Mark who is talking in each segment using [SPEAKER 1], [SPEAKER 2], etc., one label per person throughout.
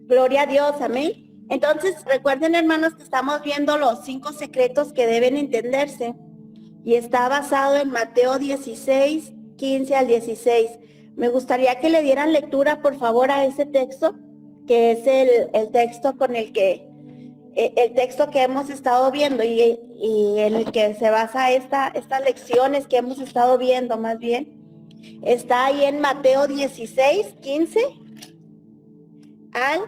[SPEAKER 1] Gloria a Dios, amén. Entonces, recuerden, hermanos, que estamos viendo los 5 secretos que deben entenderse y está basado en Mateo 16, 15 al 16. Me gustaría que le dieran lectura, por favor, a ese texto, que es el texto con el texto que hemos estado viendo y en el que se basa estas lecciones que hemos estado viendo, más bien. Está ahí en Mateo 16, 15 al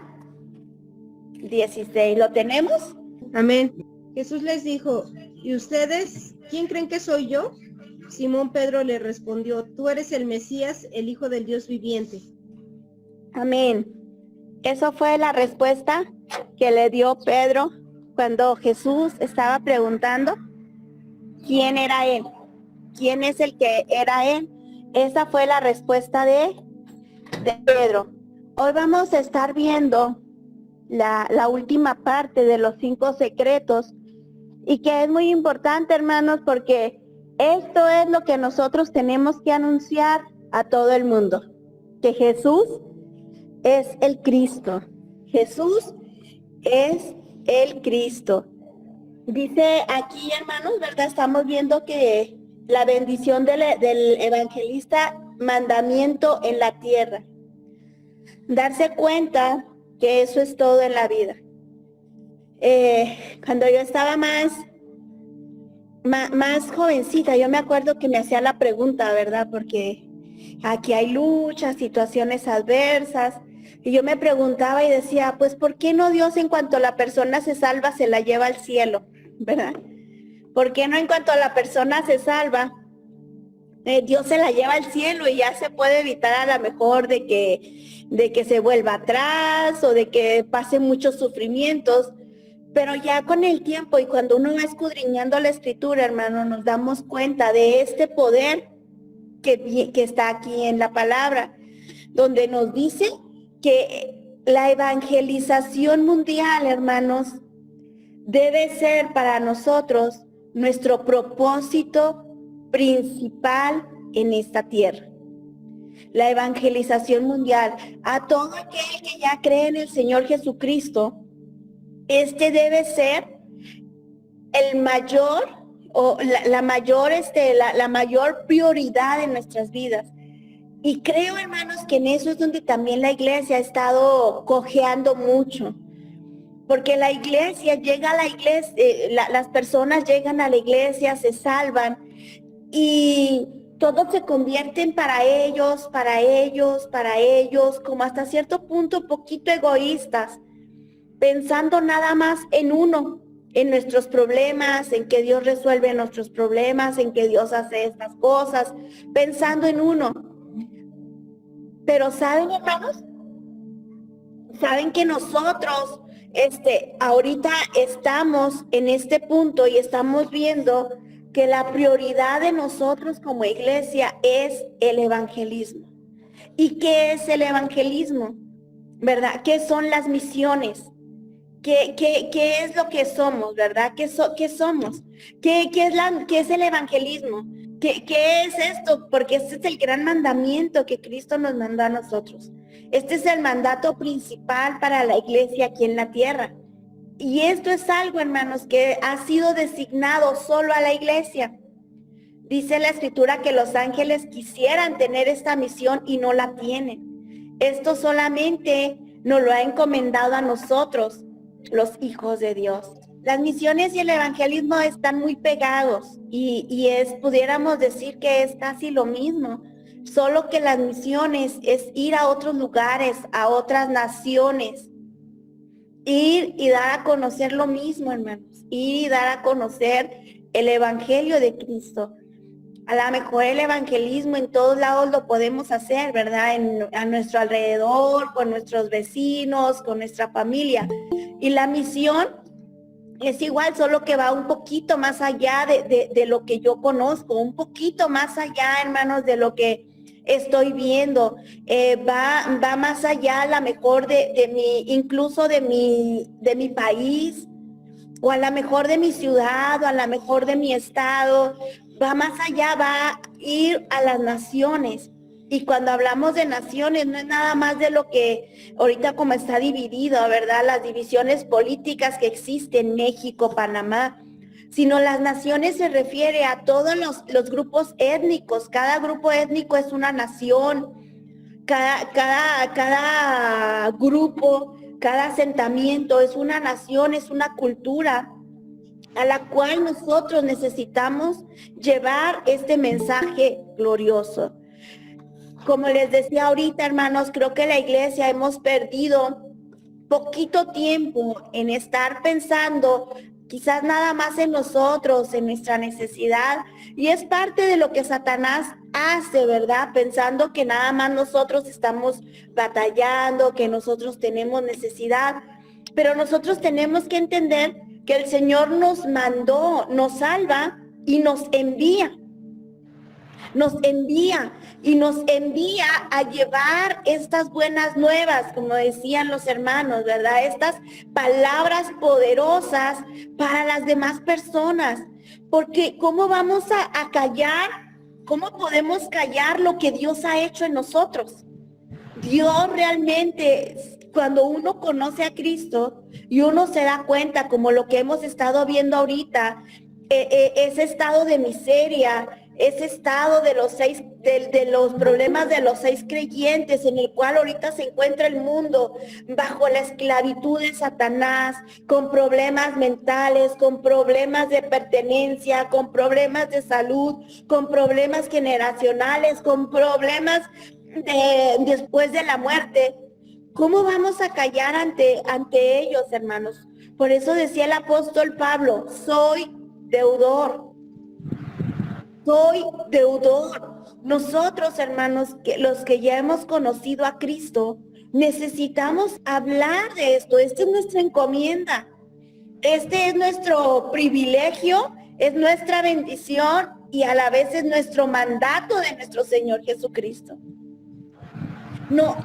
[SPEAKER 1] 16. ¿Lo tenemos?
[SPEAKER 2] Amén. Jesús les dijo, ¿y ustedes quién creen que soy yo? Simón Pedro le respondió, tú eres el Mesías, el Hijo del Dios viviente.
[SPEAKER 1] Amén. Eso fue la respuesta que le dio Pedro cuando Jesús estaba preguntando quién era él, quién es el que era él. Esa fue la respuesta de Pedro. Hoy vamos a estar viendo la última parte de los 5 secretos y que es muy importante, hermanos, porque esto es lo que nosotros tenemos que anunciar a todo el mundo, que Jesús es el Cristo. Jesús es el Cristo. Dice aquí, hermanos, ¿verdad? Estamos viendo que la bendición del evangelista, mandamiento en la tierra. Darse cuenta que eso es todo en la vida. Cuando yo estaba más jovencita, yo me acuerdo que me hacía la pregunta, ¿verdad? Porque aquí hay luchas, situaciones adversas, y yo me preguntaba y decía, pues, ¿por qué no Dios en cuanto la persona se salva se la lleva al cielo? ¿Verdad? ¿Por qué no en cuanto la persona se salva, Dios se la lleva al cielo y ya se puede evitar a lo mejor de que se vuelva atrás o de que pase muchos sufrimientos? Pero ya con el tiempo y cuando uno va escudriñando la escritura, hermano, nos damos cuenta de este poder que está aquí en la palabra, donde nos dice que la evangelización mundial, hermanos, debe ser para nosotros nuestro propósito principal en esta tierra. La evangelización mundial a todo aquel que ya cree en el Señor Jesucristo. Este debe ser el mayor o la mayor prioridad en nuestras vidas. Y creo, hermanos, que en eso es donde también la iglesia ha estado cojeando mucho. Porque la iglesia llega a la iglesia, las personas llegan a la iglesia, se salvan y todos se convierten para ellos, como hasta cierto punto poquito egoístas, pensando nada más en uno, en nuestros problemas, en que Dios resuelve nuestros problemas, en que Dios hace estas cosas, pensando en uno. Pero ¿saben, hermanos? Saben que nosotros, ahorita estamos en este punto y estamos viendo que la prioridad de nosotros como iglesia es el evangelismo. ¿Y qué es el evangelismo? ¿Verdad? ¿Qué son las misiones? ¿Qué es lo que somos, verdad? ¿Qué somos? ¿Qué es el evangelismo? ¿Qué es esto? Porque este es el gran mandamiento que Cristo nos mandó a nosotros. Este es el mandato principal para la iglesia aquí en la tierra. Y esto es algo, hermanos, que ha sido designado solo a la iglesia. Dice la escritura que los ángeles quisieran tener esta misión y no la tienen. Esto solamente nos lo ha encomendado a nosotros, los hijos de Dios. Las misiones y el evangelismo están muy pegados y pudiéramos decir que es casi lo mismo, solo que las misiones es ir a otros lugares, a otras naciones, ir y dar a conocer lo mismo, hermanos, ir y dar a conocer el evangelio de Cristo. A lo mejor el evangelismo en todos lados lo podemos hacer, ¿verdad? A nuestro alrededor, con nuestros vecinos, con nuestra familia. Y la misión es igual, solo que va un poquito más allá de lo que yo conozco, un poquito más allá, hermanos, de lo que estoy viendo. Va más allá, a lo mejor incluso de mi país, o a lo mejor de mi ciudad, o a lo mejor de mi estado. Va más allá, va a ir a las naciones. Y cuando hablamos de naciones, no es nada más de lo que ahorita como está dividido, ¿verdad? Las divisiones políticas que existen en México, Panamá, sino las naciones se refiere a todos los grupos étnicos. Cada grupo étnico es una nación. Cada grupo, cada asentamiento es una nación, es una cultura a la cual nosotros necesitamos llevar este mensaje glorioso. Como les decía ahorita, hermanos, creo que la iglesia hemos perdido poquito tiempo en estar pensando quizás nada más en nosotros, en nuestra necesidad, y es parte de lo que Satanás hace, ¿verdad? Pensando que nada más nosotros estamos batallando, que nosotros tenemos necesidad, pero nosotros tenemos que entender que el Señor nos mandó, nos salva y nos envía y nos envía a llevar estas buenas nuevas, como decían los hermanos, ¿verdad? Estas palabras poderosas para las demás personas. Porque ¿cómo vamos a callar? ¿Cómo podemos callar lo que Dios ha hecho en nosotros? Dios realmente, cuando uno conoce a Cristo y uno se da cuenta, como lo que hemos estado viendo ahorita, ese estado de miseria, ese estado de los problemas de los 6 creyentes en el cual ahorita se encuentra el mundo bajo la esclavitud de Satanás, con problemas mentales, con problemas de pertenencia, con problemas de salud, con problemas generacionales, con problemas después de la muerte. ¿Cómo vamos a callar ante ellos, hermanos? Por eso decía el apóstol Pablo, soy deudor. Nosotros, hermanos, los que ya hemos conocido a Cristo, necesitamos hablar de esto. Esta es nuestra encomienda. Este es nuestro privilegio, es nuestra bendición y a la vez es nuestro mandato de nuestro Señor Jesucristo. No,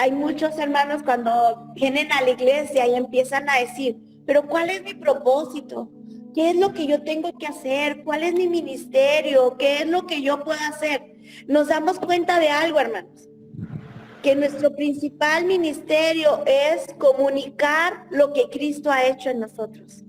[SPEAKER 1] hay muchos hermanos cuando vienen a la iglesia y empiezan a decir, pero ¿cuál es mi propósito? ¿Qué es lo que yo tengo que hacer? ¿Cuál es mi ministerio? ¿Qué es lo que yo puedo hacer? Nos damos cuenta de algo, hermanos, que nuestro principal ministerio es comunicar lo que Cristo ha hecho en nosotros.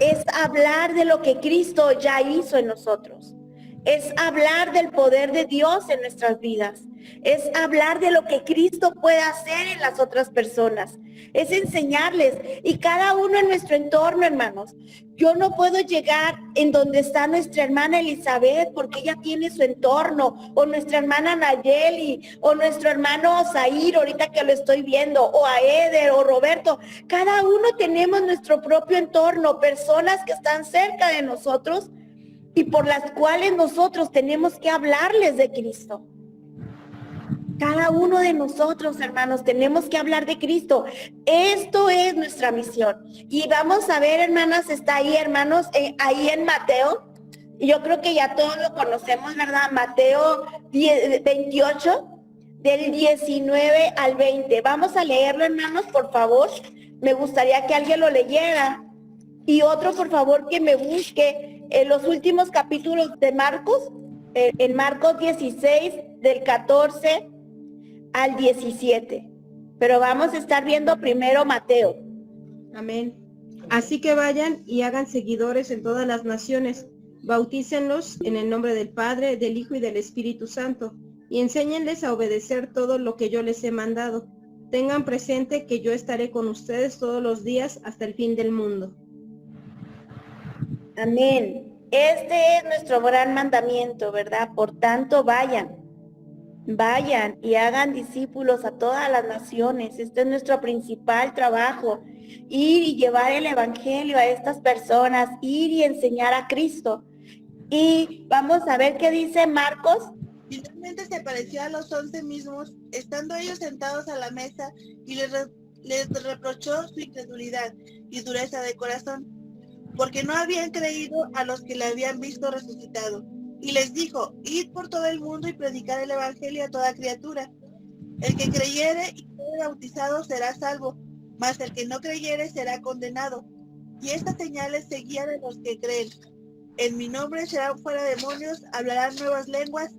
[SPEAKER 1] Es hablar de lo que Cristo ya hizo en nosotros. Es hablar del poder de Dios en nuestras vidas. Es hablar de lo que Cristo puede hacer en las otras personas. Es enseñarles. Y cada uno en nuestro entorno, hermanos. Yo no puedo llegar en donde está nuestra hermana Elizabeth porque ella tiene su entorno. O nuestra hermana Nayeli. O nuestro hermano Zair, ahorita que lo estoy viendo. O a Eder o Roberto. Cada uno tenemos nuestro propio entorno. Personas que están cerca de nosotros y por las cuales nosotros tenemos que hablarles de Cristo. Cada uno de nosotros, hermanos, tenemos que hablar de Cristo. Esto es nuestra misión. Y vamos a ver, hermanas, está ahí, hermanos, ahí en Mateo. Yo creo que ya todos lo conocemos, ¿verdad? Mateo 28, del 19 al 20. Vamos a leerlo, hermanos, por favor. Me gustaría que alguien lo leyera. Y otro, por favor, que me busque en los últimos capítulos de Marcos, en Marcos 16, del 14 al 17. Pero vamos a estar viendo primero Mateo.
[SPEAKER 2] Amén. Así que vayan y hagan seguidores en todas las naciones, bautícenlos en el nombre del Padre, del Hijo y del Espíritu Santo, y enséñenles a obedecer todo lo que yo les he mandado. Tengan presente que yo estaré con ustedes todos los días hasta el fin del mundo.
[SPEAKER 1] Amén. Este es nuestro gran mandamiento, ¿verdad? Por tanto, vayan y hagan discípulos a todas las naciones. Este es nuestro principal trabajo, ir y llevar el evangelio a estas personas, ir y enseñar a Cristo. Y vamos a ver qué dice Marcos.
[SPEAKER 3] Finalmente se apareció a los 11 mismos, estando ellos sentados a la mesa, y les reprochó su incredulidad y dureza de corazón, porque no habían creído a los que le habían visto resucitado. Y les dijo, id por todo el mundo y predicad el evangelio a toda criatura. El que creyere y fuere bautizado será salvo, mas el que no creyere será condenado. Y estas señales seguían a los que creen. En mi nombre echarán fuera demonios, hablarán nuevas lenguas.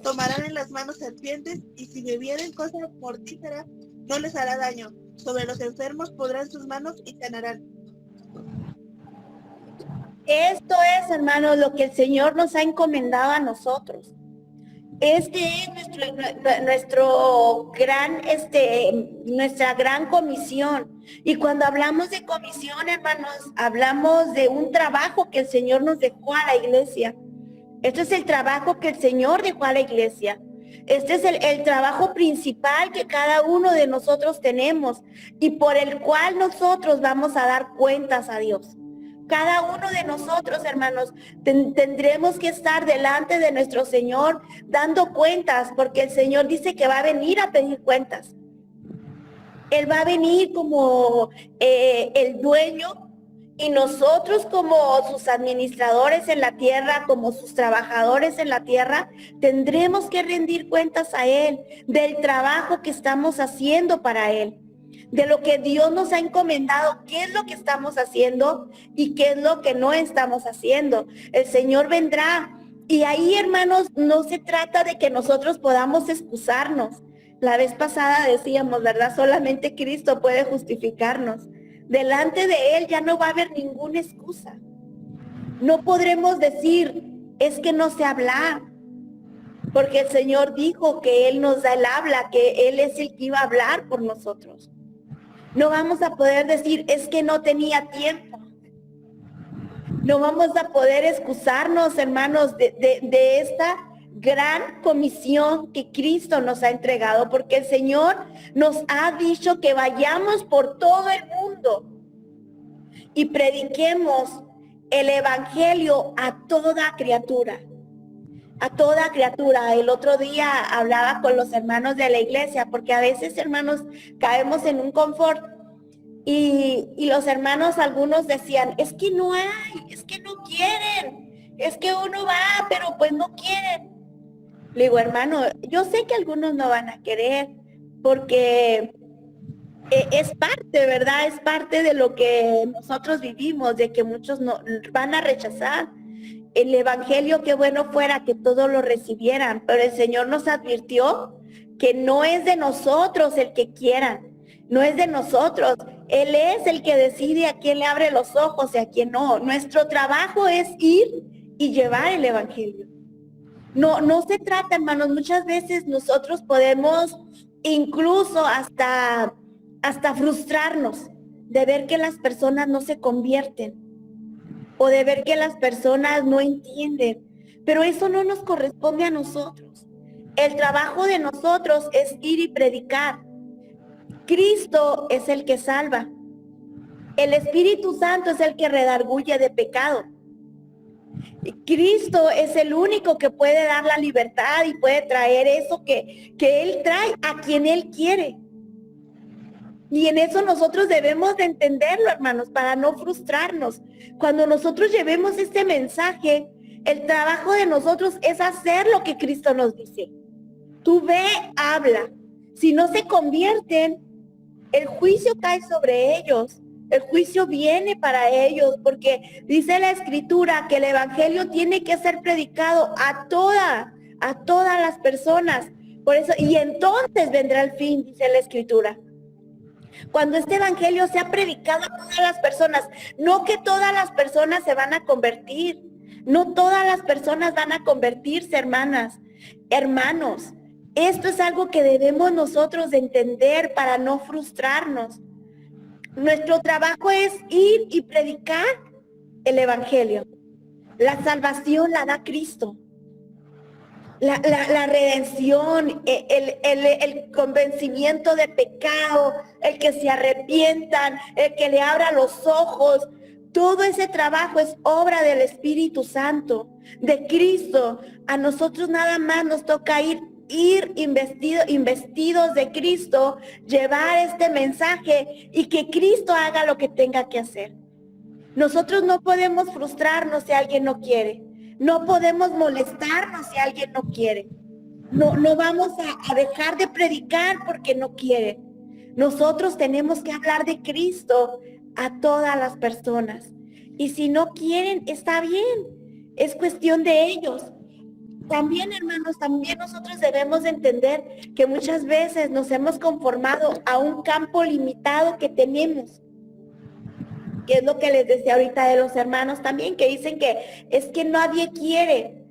[SPEAKER 3] tomarán en las manos serpientes, y si bebieren cosa mortífera, no les hará daño. Sobre los enfermos podrán sus manos y sanarán.
[SPEAKER 1] Esto es, hermanos, lo que el Señor nos ha encomendado a nosotros. Este es nuestra gran comisión. Y cuando hablamos de comisión, hermanos, hablamos de un trabajo que el Señor nos dejó a la iglesia. Este es el trabajo que el Señor dejó a la iglesia. Este es el trabajo principal que cada uno de nosotros tenemos y por el cual nosotros vamos a dar cuentas a Dios. Cada uno de nosotros, hermanos, tendremos que estar delante de nuestro Señor dando cuentas, porque el Señor dice que va a venir a pedir cuentas. Él va a venir como el dueño, y nosotros como sus administradores en la tierra, como sus trabajadores en la tierra, tendremos que rendir cuentas a Él del trabajo que estamos haciendo para Él, de lo que Dios nos ha encomendado, qué es lo que estamos haciendo y qué es lo que no estamos haciendo. El Señor vendrá. Y ahí, hermanos, no se trata de que nosotros podamos excusarnos. La vez pasada decíamos, ¿verdad? Solamente Cristo puede justificarnos. Delante de Él ya no va a haber ninguna excusa. No podremos decir, es que no sé hablar, porque el Señor dijo que Él nos da el habla, que Él es el que iba a hablar por nosotros. No vamos a poder decir, es que no tenía tiempo. No vamos a poder excusarnos, hermanos, de esta gran comisión que Cristo nos ha entregado, porque el Señor nos ha dicho que vayamos por todo el mundo y prediquemos el evangelio a toda criatura. A toda criatura. El otro día hablaba con los hermanos de la iglesia, porque a veces, hermanos, caemos en un confort y los hermanos, algunos decían, es que no hay, es que no quieren, es que uno va, pero pues no quieren. Le digo, hermano, yo sé que algunos no van a querer, porque es parte, ¿verdad? Es parte de lo que nosotros vivimos, de que muchos no van a rechazar el evangelio. Qué bueno fuera que todos lo recibieran, pero el Señor nos advirtió que no es de nosotros el que quieran, no es de nosotros. Él es el que decide a quién le abre los ojos y a quién no. Nuestro trabajo es ir y llevar el evangelio. No se trata, hermanos, muchas veces nosotros podemos incluso hasta frustrarnos de ver que las personas no se convierten o de ver que las personas no entienden, pero eso no nos corresponde a nosotros. El trabajo de nosotros es ir y predicar. Cristo es el que salva. El Espíritu Santo es el que redarguye de pecado. Cristo es el único que puede dar la libertad y puede traer eso que Él trae a quien Él quiere. Y en eso nosotros debemos de entenderlo, hermanos, para no frustrarnos. Cuando nosotros llevemos este mensaje, el trabajo de nosotros es hacer lo que Cristo nos dice. Tú ve, habla. Si no se convierten, el juicio cae sobre ellos. El juicio viene para ellos, porque dice la Escritura que el evangelio tiene que ser predicado a todas las personas. Por eso, y entonces vendrá el fin, dice la Escritura. Cuando este evangelio sea predicado a todas las personas, no que todas las personas se van a convertir, no todas las personas van a convertirse, hermanas, hermanos. Esto es algo que debemos nosotros de entender para no frustrarnos. Nuestro trabajo es ir y predicar el evangelio. La salvación la da Cristo. La redención, el convencimiento de pecado, el que se arrepientan, el que le abra los ojos, todo ese trabajo es obra del Espíritu Santo, de Cristo. A nosotros nada más nos toca ir investidos de Cristo, llevar este mensaje y que Cristo haga lo que tenga que hacer. Nosotros no podemos frustrarnos si alguien no quiere. No podemos molestarnos si alguien no quiere. No vamos a dejar de predicar porque no quieren. Nosotros tenemos que hablar de Cristo a todas las personas. Y si no quieren, está bien. Es cuestión de ellos. también, hermanos, también nosotros debemos de entender que muchas veces nos hemos conformado a un campo limitado que tenemos. Que es lo que les decía ahorita de los hermanos también, que dicen que es que nadie quiere.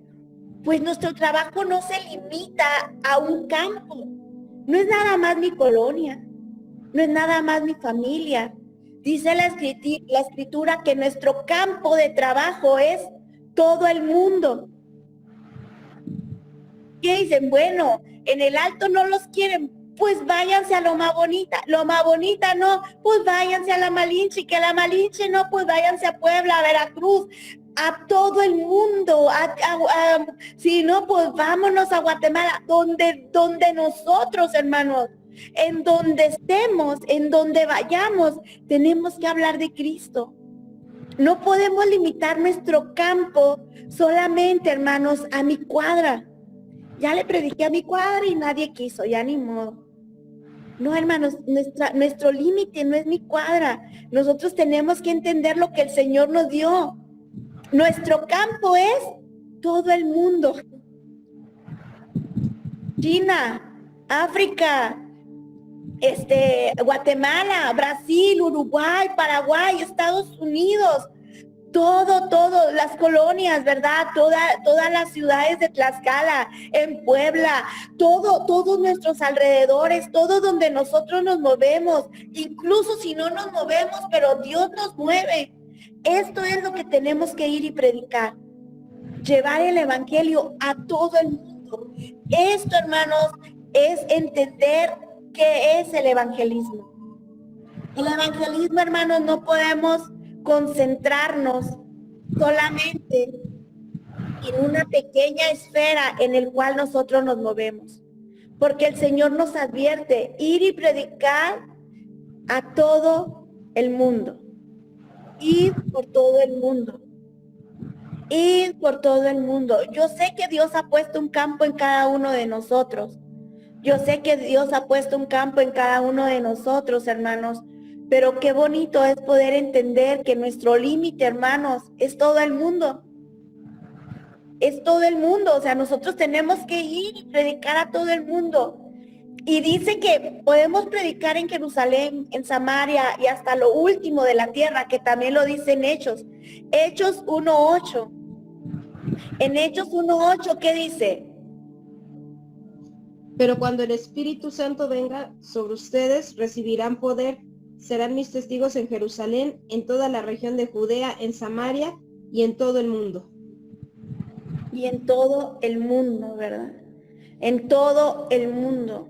[SPEAKER 1] Pues nuestro trabajo no se limita a un campo. No es nada más mi colonia, no es nada más mi familia. Dice la escritura que nuestro campo de trabajo es todo el mundo. ¿Qué dicen? Bueno, en el Alto no los quieren, pues váyanse a Loma Bonita. Loma Bonita no, pues váyanse a La Malinche, que La Malinche no, pues váyanse a Puebla, a Veracruz, a todo el mundo. Si no, pues vámonos a Guatemala, donde nosotros, hermanos, en donde estemos, en donde vayamos, tenemos que hablar de Cristo. No podemos limitar nuestro campo solamente, hermanos, a mi cuadra. Ya le prediqué a mi cuadra y nadie quiso, ya ni modo. No, hermanos, nuestro límite no es mi cuadra. Nosotros tenemos que entender lo que el Señor nos dio. Nuestro campo es todo el mundo. China, África, Guatemala, Brasil, Uruguay, Paraguay, Estados Unidos. Todo, las colonias, ¿verdad? Todas las ciudades de Tlaxcala, en Puebla, todos nuestros alrededores, todo donde nosotros nos movemos, incluso si no nos movemos, pero Dios nos mueve. Esto es lo que tenemos que ir y predicar. Llevar el evangelio a todo el mundo. Esto, hermanos, es entender qué es el evangelismo. El evangelismo, hermanos, no podemos concentrarnos solamente en una pequeña esfera en el cual nosotros nos movemos, porque el Señor nos advierte ir y predicar a todo el mundo, ir por todo el mundo, ir por todo el mundo. Yo sé que Dios ha puesto un campo en cada uno de nosotros. Yo sé que Dios ha puesto un campo en cada uno de nosotros, hermanos. Pero qué bonito es poder entender que nuestro límite, hermanos, es todo el mundo. Es todo el mundo. O sea, nosotros tenemos que ir y predicar a todo el mundo. Y dice que podemos predicar en Jerusalén, en Samaria y hasta lo último de la tierra, que también lo dice en Hechos. Hechos 1:8. En Hechos 1:8, ¿qué dice?
[SPEAKER 2] Pero cuando el Espíritu Santo venga sobre ustedes, recibirán poder. Serán mis testigos en Jerusalén, en toda la región de Judea, en Samaria y en todo el mundo.
[SPEAKER 1] Y en todo el mundo, ¿verdad? En todo el mundo.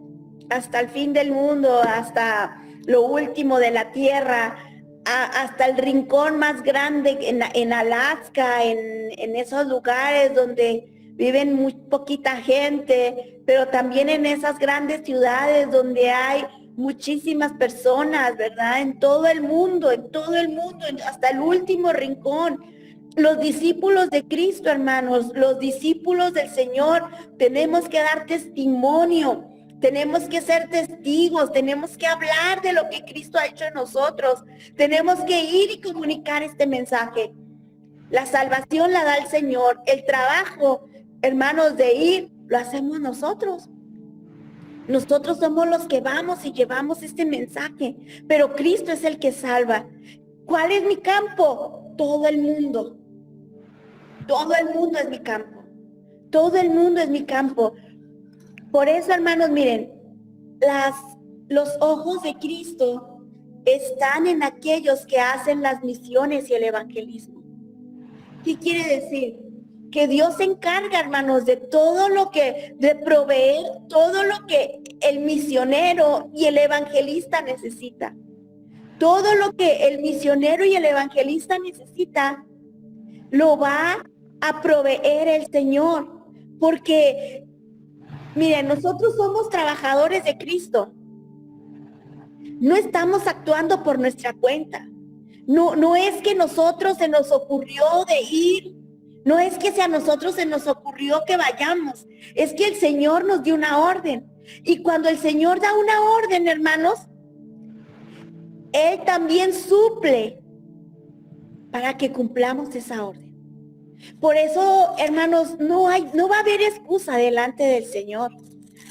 [SPEAKER 1] Hasta el fin del mundo, hasta lo último de la tierra, hasta el rincón más grande en Alaska, en esos lugares donde viven muy poquita gente, pero también en esas grandes ciudades donde hay muchísimas personas, ¿verdad? En todo el mundo, hasta el último rincón. Los discípulos de Cristo, hermanos, los discípulos del Señor, tenemos que dar testimonio, tenemos que ser testigos, tenemos que hablar de lo que Cristo ha hecho en nosotros, tenemos que ir y comunicar este mensaje. La salvación la da el Señor, el trabajo, hermanos, de ir, lo hacemos nosotros. Nosotros somos los que vamos y llevamos este mensaje, pero Cristo es el que salva. ¿Cuál es mi campo? Todo el mundo. Todo el mundo es mi campo. Todo el mundo es mi campo. Por eso, hermanos, miren, los ojos de Cristo están en aquellos que hacen las misiones y el evangelismo. ¿Qué quiere decir? Que Dios se encarga, hermanos, de proveer todo lo que el misionero y el evangelista necesita. Todo lo que el misionero y el evangelista necesita, lo va a proveer el Señor. Porque, miren, nosotros somos trabajadores de Cristo. No estamos actuando por nuestra cuenta. No es que nosotros se nos ocurrió de ir. No es que a nosotros se nos ocurrió que vayamos, es que el Señor nos dio una orden. Y cuando el Señor da una orden, hermanos, Él también suple para que cumplamos esa orden. Por eso, hermanos, no va a haber excusa delante del Señor.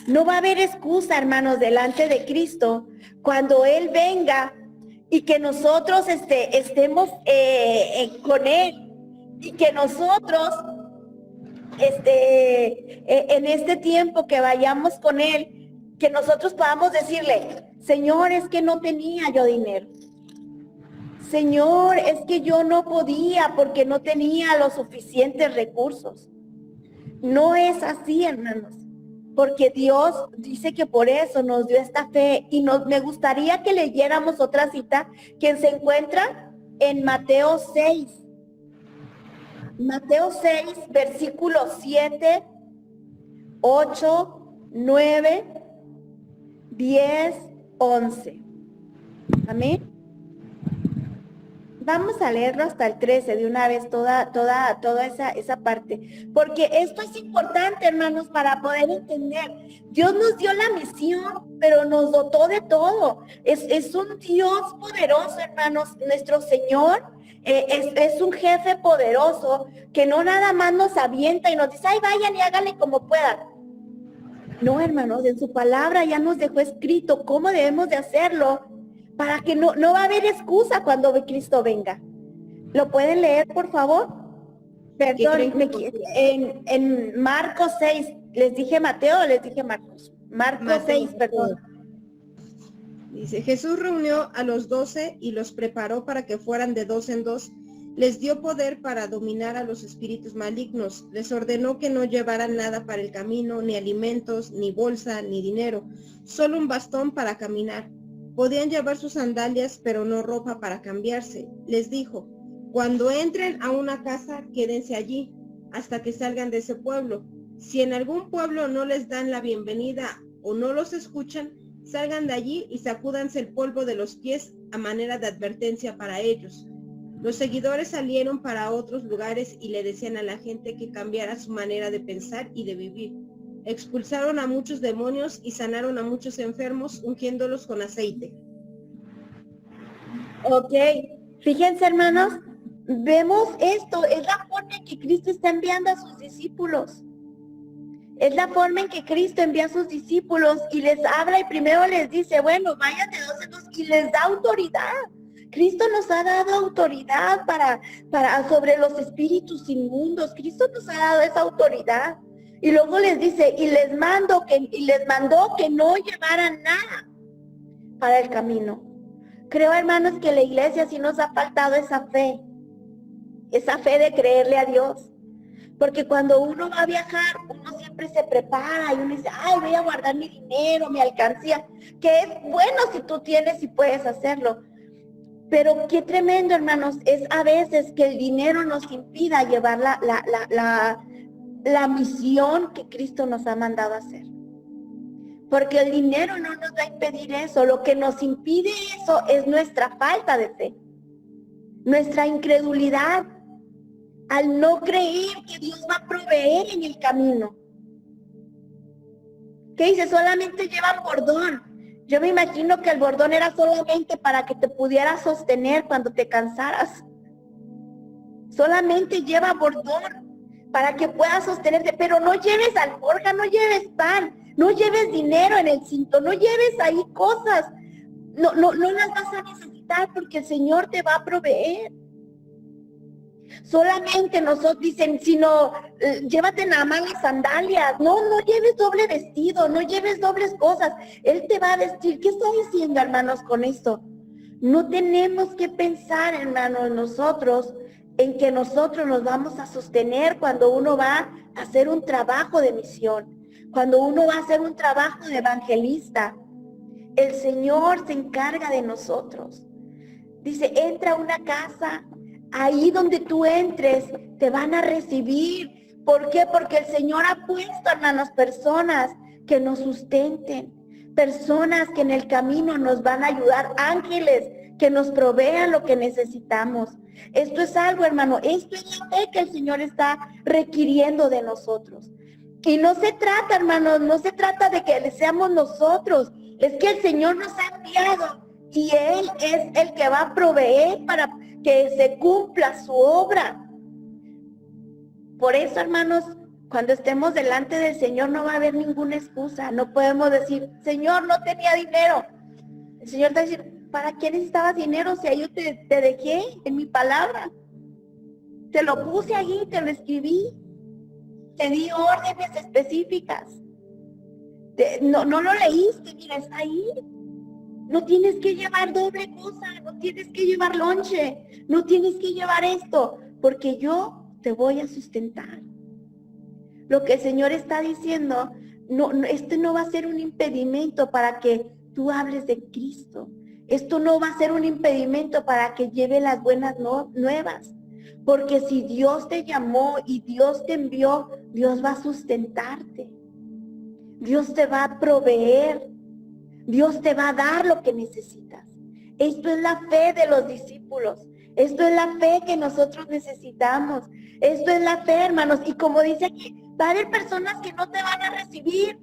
[SPEAKER 1] No va a haber excusa, hermanos, delante de Cristo cuando Él venga y que nosotros estemos con Él y que nosotros en este tiempo que vayamos con Él, que nosotros podamos decirle, Señor, es que no tenía yo dinero. Señor, es que yo no podía porque no tenía los suficientes recursos. No es así, hermanos, porque Dios dice que por eso nos dio esta fe y me gustaría que leyéramos otra cita que se encuentra en Mateo 6. Mateo 6, versículos 7, 8, 9, 10, 11. Amén. Vamos a leerlo hasta el 13 de una vez, toda esa parte, porque esto es importante, hermanos, para poder entender. Dios nos dio la misión, pero nos dotó de todo. Es un Dios poderoso, hermanos. Nuestro Señor es un jefe poderoso que no nada más nos avienta y nos dice, ay, vayan y háganle como puedan. No, hermanos, en su palabra ya nos dejó escrito cómo debemos de hacerlo, para que no va a haber excusa cuando Cristo venga. ¿Lo pueden leer, por favor? Perdón, en Marcos 6, ¿les dije Mateo o les dije Marcos? Marcos 6, perdón.
[SPEAKER 2] Dice, Jesús reunió a los 12 y los preparó para que fueran de 2 en 2. Les dio poder para dominar a los espíritus malignos. Les ordenó que no llevaran nada para el camino, ni alimentos, ni bolsa, ni dinero, solo un bastón para caminar. Podían llevar sus sandalias, pero no ropa para cambiarse. Les dijo, cuando entren a una casa, quédense allí, hasta que salgan de ese pueblo. Si en algún pueblo no les dan la bienvenida o no los escuchan, salgan de allí y sacúdanse el polvo de los pies a manera de advertencia para ellos. Los seguidores salieron para otros lugares y le decían a la gente que cambiara su manera de pensar y de vivir. Expulsaron a muchos demonios y sanaron a muchos enfermos, ungiéndolos con aceite.
[SPEAKER 1] Ok, fíjense, hermanos, vemos esto, es la forma en que Cristo está enviando a sus discípulos. Es la forma en que Cristo envía a sus discípulos y les habla y primero les dice, bueno, vayan de 2 en 2 y les da autoridad. Cristo nos ha dado autoridad para sobre los espíritus inmundos. Cristo nos ha dado esa autoridad. Y luego les dice, y les mandó que no llevaran nada para el camino. Creo, hermanos, que la iglesia sí nos ha faltado esa fe de creerle a Dios. Porque cuando uno va a viajar, uno siempre se prepara y uno dice, ay, voy a guardar mi dinero, mi alcancía, que es bueno si tú tienes y puedes hacerlo. Pero qué tremendo, hermanos, es a veces que el dinero nos impida llevar la misión que Cristo nos ha mandado a hacer. Porque el dinero no nos va a impedir eso. Lo que nos impide eso es nuestra falta de fe. Nuestra incredulidad. Al no creer que Dios va a proveer en el camino. ¿Qué dice? Solamente llevan bordón. Yo me imagino que el bordón era solamente para que te pudieras sostener cuando te cansaras. Solamente lleva bordón para que puedas sostenerte, pero no lleves alforja, no lleves pan, no lleves dinero en el cinto, no lleves ahí cosas. No las vas a necesitar porque el Señor te va a proveer. Solamente nosotros dicen, sino llévate nada más las sandalias, no lleves doble vestido, no lleves dobles cosas, Él te va a vestir. ¿Qué está diciendo, hermanos, con esto? No tenemos que pensar, hermanos, nosotros, en que nosotros nos vamos a sostener cuando uno va a hacer un trabajo de misión, cuando uno va a hacer un trabajo de evangelista. El Señor se encarga de nosotros. Dice, entra a una casa, ahí donde tú entres, te van a recibir. ¿Por qué? Porque el Señor ha puesto, hermanos, personas que nos sustenten, personas que en el camino nos van a ayudar, ángeles que nos provean lo que necesitamos. Esto es algo, hermano, esto es la fe que el Señor está requiriendo de nosotros. Y no se trata, hermanos, no se trata de que seamos nosotros, es que el Señor nos ha enviado y Él es el que va a proveer para que se cumpla su obra. Por eso, hermanos, cuando estemos delante del Señor no va a haber ninguna excusa. No podemos decir, Señor, no tenía dinero. El Señor te va a decir, ¿para qué necesitabas dinero si ahí yo te dejé en mi palabra? Te lo puse ahí, te lo escribí. Te di órdenes específicas. No lo leíste, mira, está ahí. No tienes que llevar doble cosa, no tienes que llevar lonche, no tienes que llevar esto, porque yo te voy a sustentar. Lo que el Señor está diciendo, esto no va a ser un impedimento para que tú hables de Cristo. Esto no va a ser un impedimento para que lleve las buenas nuevas. Porque si Dios te llamó y Dios te envió, Dios va a sustentarte. Dios te va a proveer. Dios te va a dar lo que necesitas. Esto es la fe de los discípulos. Esto es la fe que nosotros necesitamos. Esto es la fe, hermanos. Y como dice aquí, va a haber personas que no te van a recibir.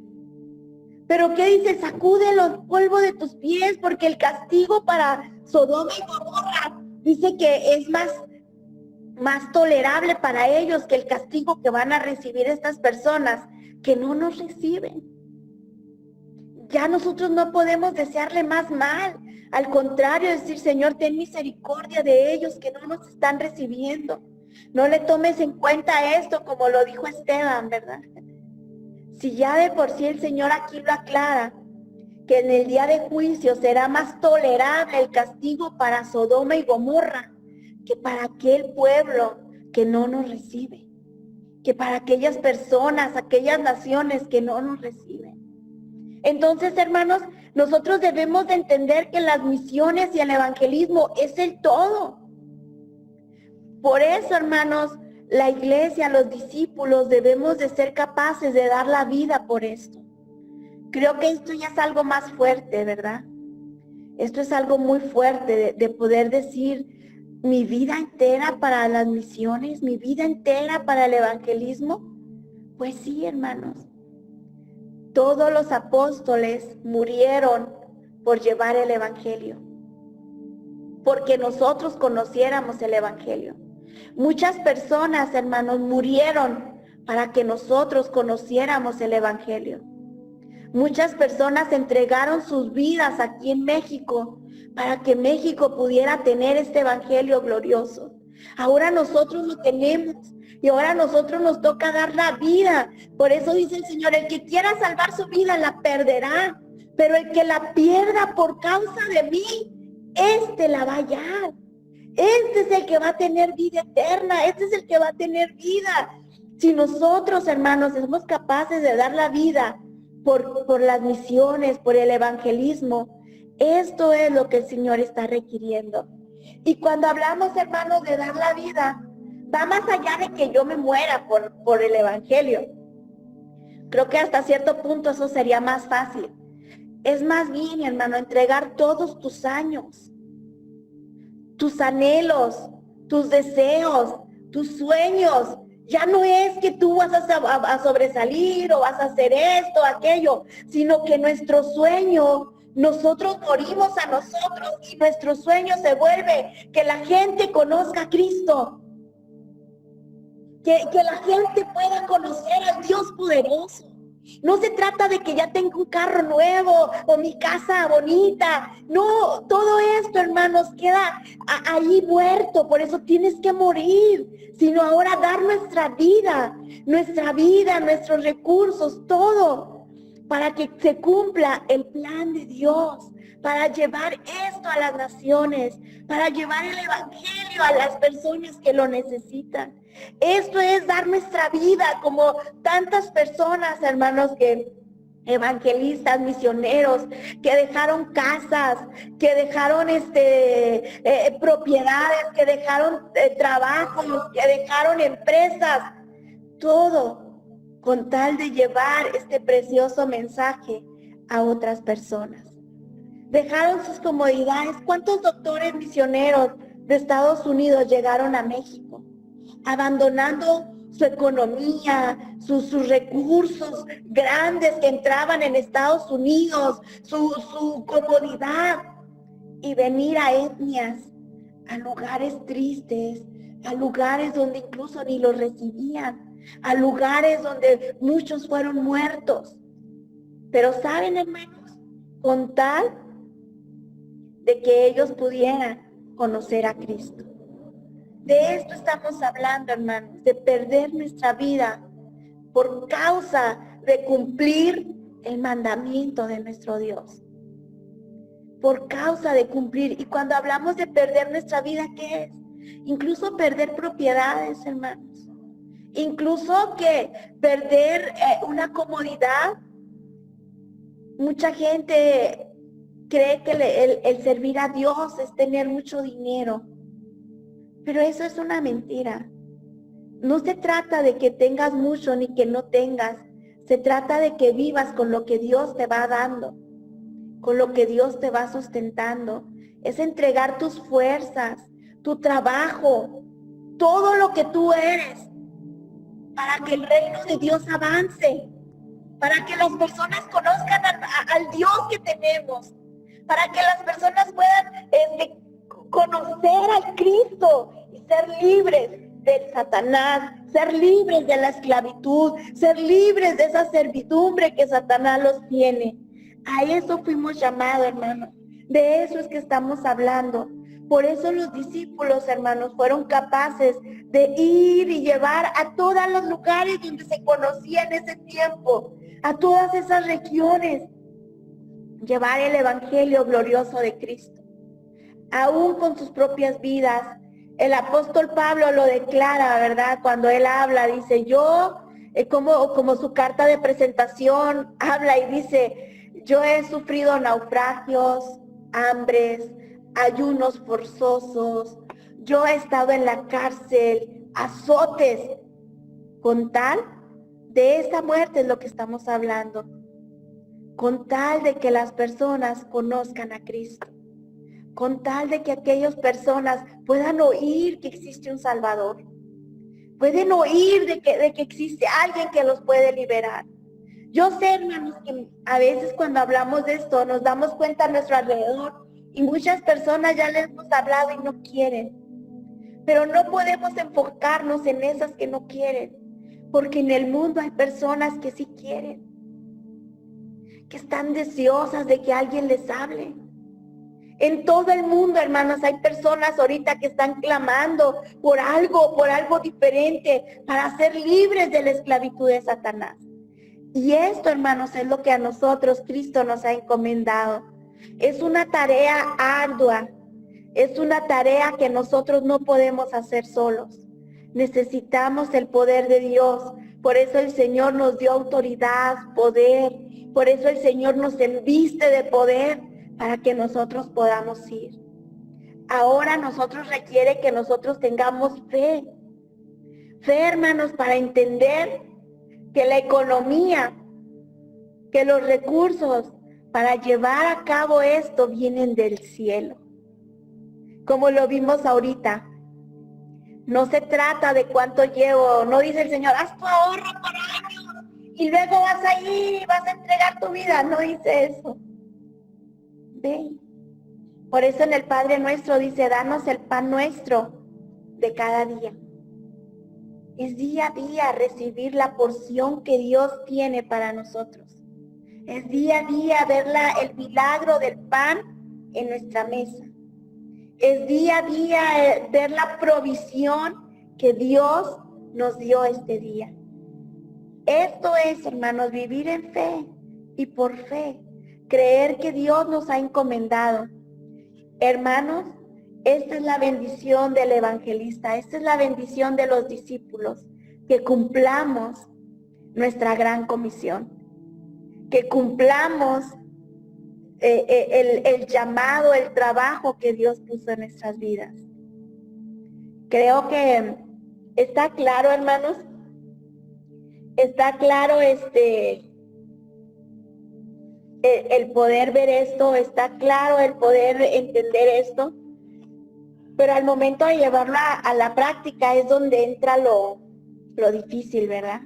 [SPEAKER 1] Pero ¿qué dice? Sacude los polvos de tus pies, porque el castigo para Sodoma y Gomorra dice que es más tolerable para ellos que el castigo que van a recibir estas personas que no nos reciben. Ya nosotros no podemos desearle más mal. Al contrario, decir, Señor, ten misericordia de ellos que no nos están recibiendo. No le tomes en cuenta esto como lo dijo Esteban, ¿verdad? Si ya de por sí el Señor aquí lo aclara, que en el día de juicio será más tolerable el castigo para Sodoma y Gomorra que para aquel pueblo que no nos recibe, que para aquellas personas, aquellas naciones que no nos reciben. Entonces, hermanos, nosotros debemos de entender que las misiones y el evangelismo es el todo. Por eso, hermanos, la iglesia, los discípulos, debemos de ser capaces de dar la vida por esto. Creo que esto ya es algo más fuerte, ¿verdad? Esto es algo muy fuerte de poder decir mi vida entera para las misiones, mi vida entera para el evangelismo. Pues sí, hermanos. Todos los apóstoles murieron por llevar el evangelio, porque nosotros conociéramos el evangelio. Muchas personas, hermanos, murieron para que nosotros conociéramos el evangelio. Muchas personas entregaron sus vidas aquí en México para que México pudiera tener este evangelio glorioso. Ahora nosotros lo tenemos y ahora a nosotros nos toca dar la vida. Por eso dice el Señor, el que quiera salvar su vida la perderá, pero el que la pierda por causa de mí, este la va a hallar. Este es el que va a tener vida eterna, este es el que va a tener vida. Si nosotros, hermanos, somos capaces de dar la vida por las misiones, por el evangelismo, esto es lo que el Señor está requiriendo. Y cuando hablamos, hermanos, de dar la vida, va más allá de que yo me muera por el evangelio. Creo que hasta cierto punto eso sería más fácil. Es más bien, hermano, entregar todos tus años, tus anhelos, tus deseos, tus sueños. Ya no es que tú vas a sobresalir o vas a hacer esto, aquello, sino que nuestro sueño, nosotros morimos a nosotros y nuestro sueño se vuelve que la gente conozca a Cristo. Que la gente pueda conocer al Dios poderoso. No se trata de que ya tenga un carro nuevo o mi casa bonita. No, todo esto, hermanos, queda ahí muerto. Por eso tienes que morir. Sino ahora dar nuestra vida, nuestros recursos, todo, para que se cumpla el plan de Dios, para llevar esto a las naciones, para llevar el evangelio a las personas que lo necesitan. Esto es dar nuestra vida, como tantas personas, hermanos, que evangelistas, misioneros, que dejaron casas, que dejaron propiedades, que dejaron trabajos, que dejaron empresas, todo con tal de llevar este precioso mensaje a otras personas. Dejaron sus comodidades. ¿Cuántos doctores misioneros de Estados Unidos llegaron a México? Abandonando su economía, sus recursos grandes que entraban en Estados Unidos, su comodidad, y venir a etnias, a lugares tristes, a lugares donde incluso ni los recibían, a lugares donde muchos fueron muertos. Pero saben, hermanos, con tal de que ellos pudieran conocer a Cristo. De esto estamos hablando, hermanos, de perder nuestra vida por causa de cumplir el mandamiento de nuestro Dios. Por causa de cumplir. Y cuando hablamos de perder nuestra vida, ¿qué es? Incluso perder propiedades, hermanos. Incluso que perder una comodidad. Mucha gente cree que el servir a Dios es tener mucho dinero. Pero eso es una mentira. No se trata de que tengas mucho ni que no tengas. Se trata de que vivas con lo que Dios te va dando, con lo que Dios te va sustentando. Es entregar tus fuerzas, tu trabajo, todo lo que tú eres, para que el reino de Dios avance, para que las personas conozcan al Dios que tenemos, para que las personas puedan conocer al Cristo y ser libres del Satanás, ser libres de la esclavitud, ser libres de esa servidumbre que Satanás los tiene. A eso fuimos llamados, hermanos. De eso es que estamos hablando. Por eso los discípulos, hermanos, fueron capaces de ir y llevar a todos los lugares donde se conocía en ese tiempo, a todas esas regiones, llevar el evangelio glorioso de Cristo. Aún con sus propias vidas. El apóstol Pablo lo declara, ¿verdad? Cuando él habla, dice, yo, como su carta de presentación, habla y dice, yo he sufrido naufragios, hambres, ayunos forzosos, yo he estado en la cárcel, azotes. Con tal de esa muerte es lo que estamos hablando. Con tal de que las personas conozcan a Cristo. Con tal de que aquellas personas puedan oír que existe un Salvador. Pueden oír de que existe alguien que los puede liberar. Yo sé, hermanos, que a veces cuando hablamos de esto nos damos cuenta a nuestro alrededor y muchas personas ya les hemos hablado y no quieren. Pero no podemos enfocarnos en esas que no quieren, porque en el mundo hay personas que sí quieren, que están deseosas de que alguien les hable. En todo el mundo, hermanos, hay personas ahorita que están clamando por algo diferente para ser libres de la esclavitud de Satanás. Y esto, hermanos, es lo que a nosotros Cristo nos ha encomendado. Es una tarea ardua, es una tarea que nosotros no podemos hacer solos. Necesitamos el poder de Dios. Por eso el Señor nos dio autoridad, poder. Por eso el Señor nos enviste de poder para que nosotros podamos ir. Ahora nosotros requiere que nosotros tengamos fe. Fe, hermanos, para entender que la economía, que los recursos para llevar a cabo esto vienen del cielo. Como lo vimos ahorita. No se trata de cuánto llevo, no dice el Señor, haz tu ahorro por años y luego vas a ir y vas a entregar tu vida. No dice eso. Ve. Por eso en el Padre Nuestro dice, danos el pan nuestro de cada día. Es día a día recibir la porción que Dios tiene para nosotros. Es día a día ver el milagro del pan en nuestra mesa. Es día a día ver la provisión que Dios nos dio este día. Esto es, hermanos, vivir en fe y por fe. Creer que Dios nos ha encomendado. Hermanos, esta es la bendición del evangelista, esta es la bendición de los discípulos, que cumplamos nuestra gran comisión, que cumplamos el llamado, el trabajo que Dios puso en nuestras vidas. Creo que está claro, hermanos, está claro el poder ver esto, está claro el poder entender esto, pero al momento de llevarlo a la práctica es donde entra lo difícil, ¿verdad?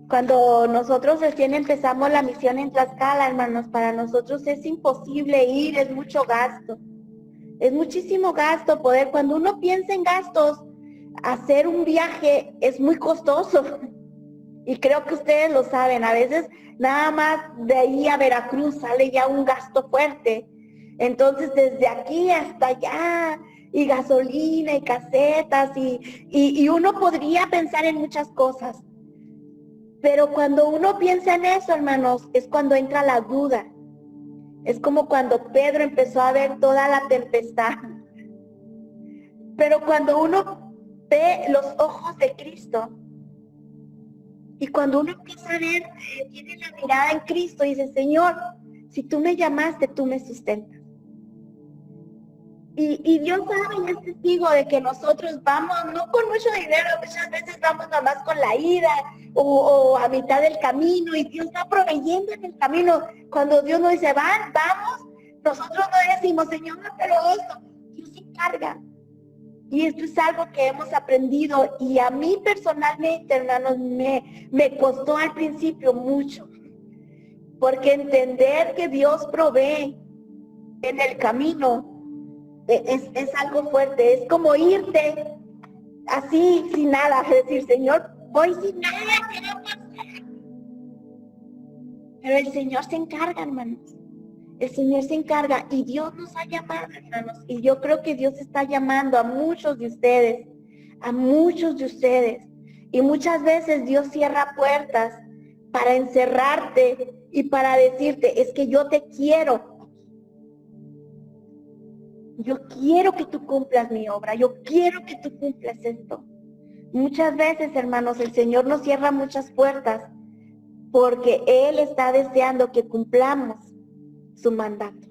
[SPEAKER 1] Cuando nosotros recién empezamos la misión en Tlaxcala, hermanos, para nosotros es imposible ir, es mucho gasto. Es muchísimo gasto poder, cuando uno piensa en gastos, hacer un viaje es muy costoso. Y creo que ustedes lo saben, a veces nada más de ahí a Veracruz sale ya un gasto fuerte. Entonces desde aquí hasta allá, y gasolina, y casetas, y uno podría pensar en muchas cosas. Pero cuando uno piensa en eso, hermanos, es cuando entra la duda. Es como cuando Pedro empezó a ver toda la tempestad. Pero cuando uno ve los ojos de Cristo, y cuando uno empieza a ver, tiene la mirada en Cristo y dice, Señor, si tú me llamaste, tú me sustentas. Y Dios sabe y es testigo de que nosotros vamos, no con mucho dinero, muchas veces vamos nada más con la ida o a mitad del camino, y Dios está proveyendo en el camino. Cuando Dios nos dice, vamos, nosotros no decimos, Señor, pero esto, Dios se encarga. Y esto es algo que hemos aprendido, y a mí personalmente, hermanos, me costó al principio mucho, porque entender que Dios provee en el camino es algo fuerte. Es como irte así sin nada, es decir, Señor, voy sin nada, ¿qué va a pasar? Pero el Señor se encarga, hermanos. El Señor se encarga, y Dios nos ha llamado, hermanos, y yo creo que Dios está llamando a muchos de ustedes, y muchas veces Dios cierra puertas para encerrarte y para decirte, es que yo te quiero. Yo quiero que tú cumplas mi obra, yo quiero que tú cumplas esto. Muchas veces, hermanos, el Señor nos cierra muchas puertas porque Él está deseando que cumplamos su mandato.